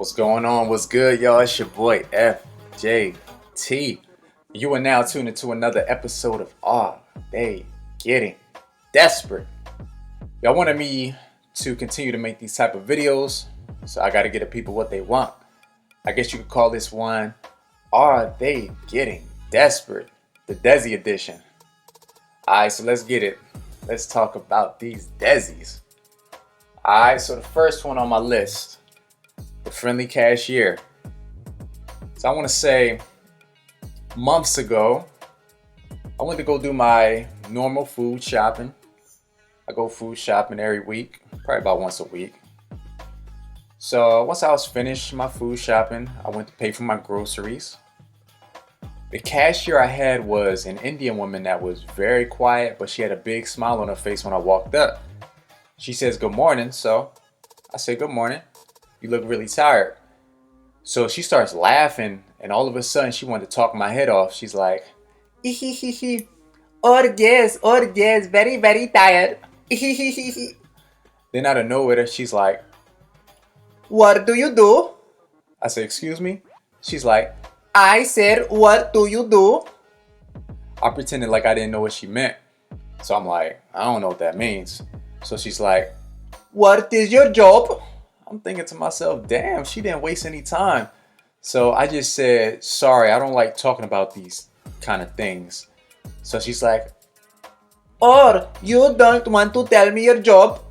What's going on? What's good, y'all? It's your boy F.J.T. You are now tuned into another episode of Are They Getting Desperate? Y'all wanted me to continue to make these type of videos, so I got to get the people what they want. I guess you could call this one Are They Getting Desperate? The Desi edition. Alright, so let's get it. Let's talk about these Desis. Alright, so the first one on my list, the Friendly Cashier. So I want to say months ago, I went to go do my normal food shopping. I go food shopping every week, probably about once a week. So once I was finished my food shopping, I went to pay for my groceries. The cashier I had was an Indian woman that was very quiet, but she had a big smile on her face when I walked up. She says, "Good morning." So I said, "Good morning. You look really tired." So she starts laughing, and all of a sudden she wanted to talk my head off. She's like, "Ihihihi. Oh yes, very, very tired. Ihihihi." Then out of nowhere, she's like, "What do you do?" I said, "Excuse me?" She's like, "I said, what do you do?" I pretended like I didn't know what she meant. So I'm like, I don't know what that means. So she's like, "What is your job?" I'm thinking to myself, damn, she didn't waste any time. So I just said, "Sorry, I don't like talking about these kind of things." So she's like, "Or you don't want to tell me your job?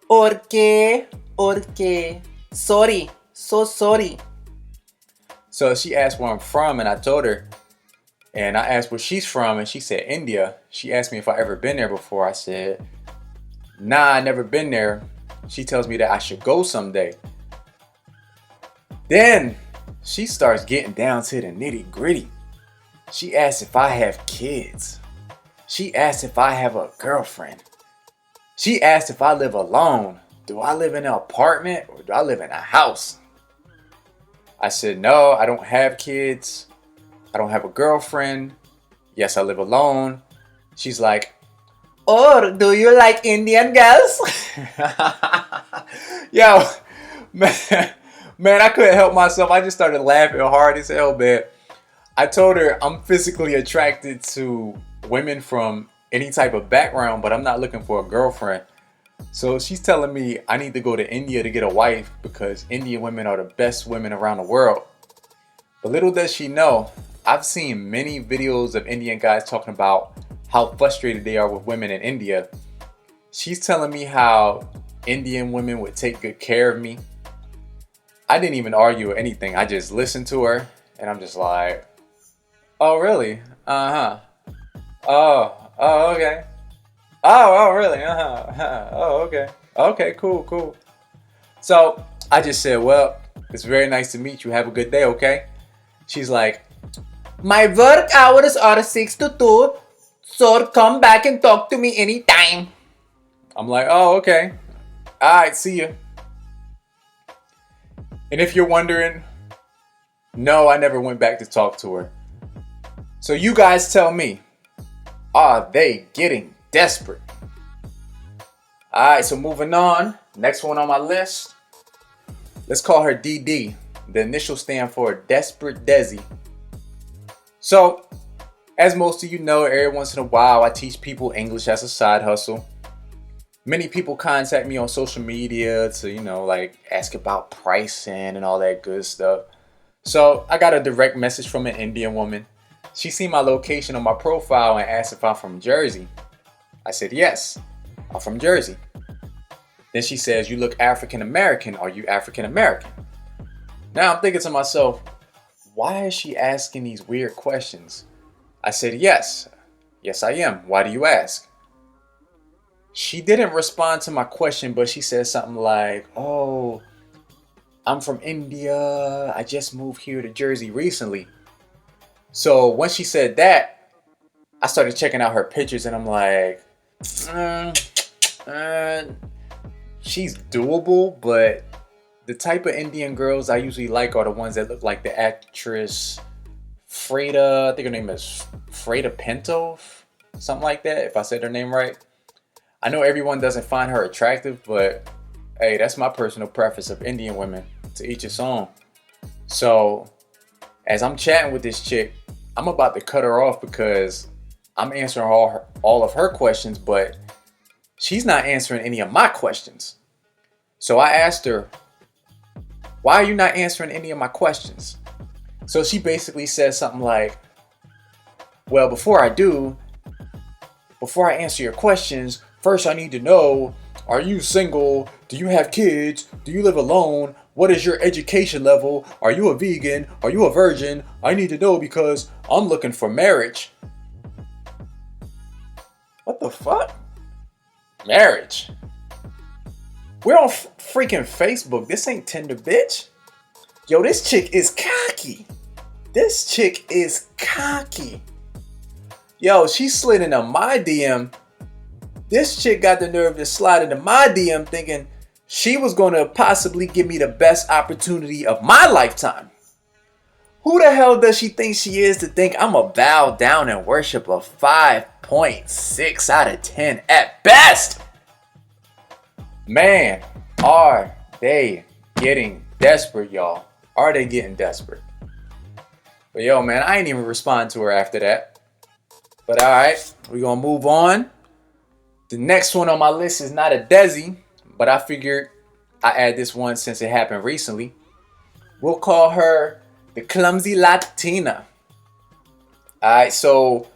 Okay. Sorry, so sorry." So she asked where I'm from, and I told her. And I asked where she's from, and she said India. She asked me if I ever been there before. I said, "Nah, I never been there." She tells me that I should go someday. Then she starts getting down to the nitty gritty. She asks if I have kids. She asks if I have a girlfriend. She asks if I live alone. Do I live in an apartment or do I live in a house? I said, "No, I don't have kids. I don't have a girlfriend. Yes, I live alone." She's like, "Or do you like Indian girls?" Yo, man, I couldn't help myself. I just started laughing hard as hell, man. I told her I'm physically attracted to women from any type of background, but I'm not looking for a girlfriend. So she's telling me I need to go to India to get a wife because Indian women are the best women around the world. But little does she know, I've seen many videos of Indian guys talking about how frustrated they are with women in India. She's telling me how Indian women would take good care of me. I didn't even argue or anything. I just listened to her and I'm just like, "Oh, really? Uh-huh. Oh, okay. Oh, really? Uh-huh. Oh, okay. Okay, cool. So I just said, "Well, it's very nice to meet you. Have a good day, okay?" She's like, "My work hours are 6 to 2, so come back and talk to me anytime." I'm like, "Oh, okay. Alright, see you." And if you're wondering, no, I never went back to talk to her. So you guys tell me, are they getting desperate? Alright, so moving on. Next one on my list. Let's call her DD. The initials stand for Desperate Desi. So, as most of you know, every once in a while I teach people English as a side hustle. Many people contact me on social media to, like ask about pricing and all that good stuff. So I got a direct message from an Indian woman. She seen my location on my profile and asked if I'm from Jersey. I said, "Yes, I'm from Jersey." Then she says, "You look African American. Are you African American?" Now I'm thinking to myself, why is she asking these weird questions? I said, Yes, I am. Why do you ask?" She didn't respond to my question, but she said something like, "Oh, I'm from India. I just moved here to Jersey recently." So when she said that, I started checking out her pictures and I'm like, she's doable, but the type of Indian girls I usually like are the ones that look like the actress Freda. I think her name is Freda Pinto, something like that, if I said her name right. I know everyone doesn't find her attractive, but hey, that's my personal preference of Indian women. To each its own. So as I'm chatting with this chick, I'm about to cut her off because I'm answering all of her questions, but she's not answering any of my questions. So I asked her, why are you not answering any of my questions? So she basically says something like, well, before I answer your questions, first I need to know, are you single? Do you have kids? Do you live alone? What is your education level? Are you a vegan? Are you a virgin? I need to know because I'm looking for marriage. What the fuck? Marriage? We're on freaking Facebook. This ain't Tinder, bitch. Yo, this chick is cocky. This chick is cocky. Yo, she slid into my DM. This chick got the nerve to slide into my DM thinking she was going to possibly give me the best opportunity of my lifetime. Who the hell does she think she is to think I'm a bow down and worship a 5.6 out of 10 at best? Man, are they getting desperate, y'all? Are they getting desperate? But yo, man, I ain't even respond to her after that. But alright, we're going to move on. The next one on my list is not a Desi, but I figured I add this one since it happened recently. We'll call her the Clumsy Latina. Alright, so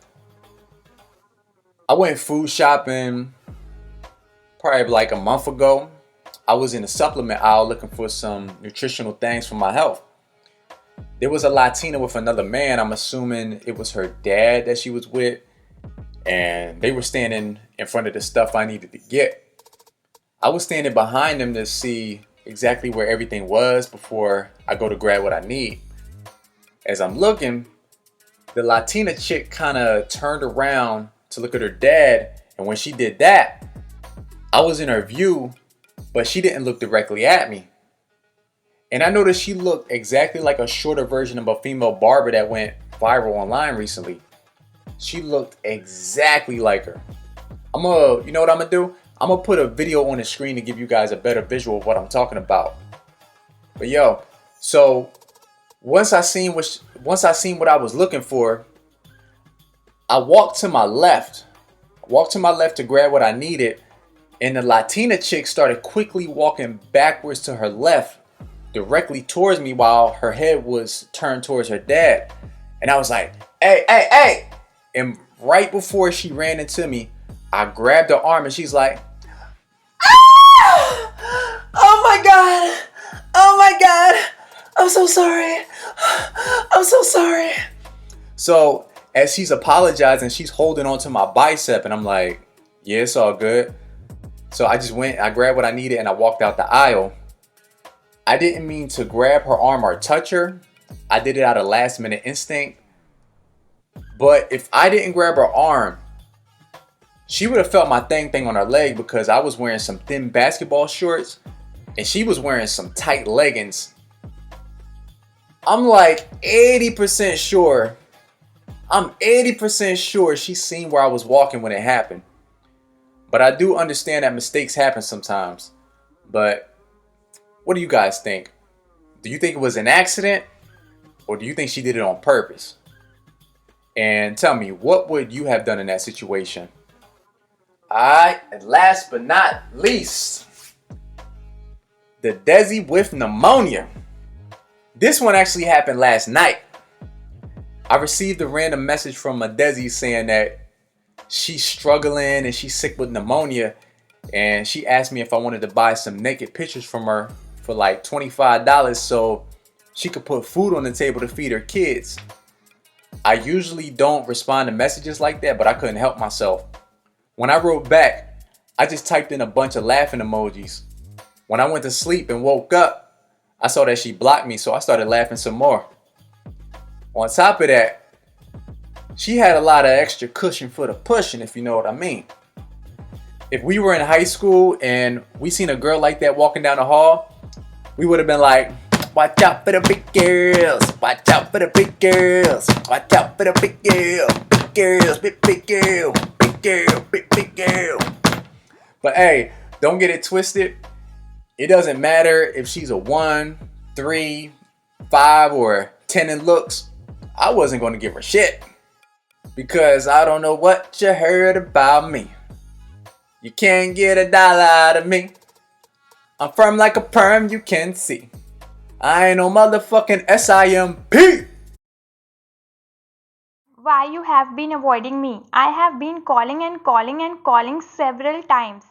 I went food shopping probably like a month ago. I was in the supplement aisle looking for some nutritional things for my health. There was a Latina with another man. I'm assuming it was her dad that she was with. And they were standing in front of the stuff I needed to get. I was standing behind them to see exactly where everything was before I go to grab what I need. As I'm looking, the Latina chick kind of turned around to look at her dad. And when she did that, I was in her view, but she didn't look directly at me. And I noticed she looked exactly like a shorter version of a female barber that went viral online recently. She looked exactly like her. You know what I'm gonna do? I'm gonna put a video on the screen to give you guys a better visual of what I'm talking about. But yo, so once I seen what I was looking for, I walked to my left. To grab what I needed, and the Latina chick started quickly walking backwards to her left, directly towards me while her head was turned towards her dad. And I was like, hey. And right before she ran into me, I grabbed her arm and she's like, ah! Oh my God. I'm so sorry. So as she's apologizing, she's holding onto my bicep and I'm like, yeah, it's all good. So I grabbed what I needed and I walked out the aisle. I didn't mean to grab her arm or touch her. I did it out of last minute instinct. But if I didn't grab her arm, she would have felt my thing on her leg because I was wearing some thin basketball shorts and she was wearing some tight leggings. I'm like 80% sure. She's seen where I was walking when it happened. But I do understand that mistakes happen sometimes. But what do you guys think? Do you think it was an accident? Or do you think she did it on purpose? And tell me, what would you have done in that situation? Alright, and last but not least, the Desi with pneumonia. This one actually happened last night. I received a random message from a Desi saying that she's struggling and she's sick with pneumonia. And she asked me if I wanted to buy some naked pictures from her for like $25 so she could put food on the table to feed her kids. I usually don't respond to messages like that, but I couldn't help myself. When I wrote back, I just typed in a bunch of laughing emojis. When I went to sleep and woke up, I saw that she blocked me, so I started laughing some more. On top of that, she had a lot of extra cushion for the pushing, if you know what I mean. If we were in high school and we seen a girl like that walking down the hall, we would have been like, watch out for the big girls, watch out for the big girls, watch out for the big girl, big girls, big girl, big girl, big girl. But hey, don't get it twisted. It doesn't matter if she's a 1, 3, 5 or 10 in looks, I wasn't going to give her shit. Because I don't know what you heard about me. You can't get a dollar out of me. I'm firm like a perm, you can see. I ain't no motherfucking SIMP. Why you have been avoiding me? I have been calling and calling and calling several times.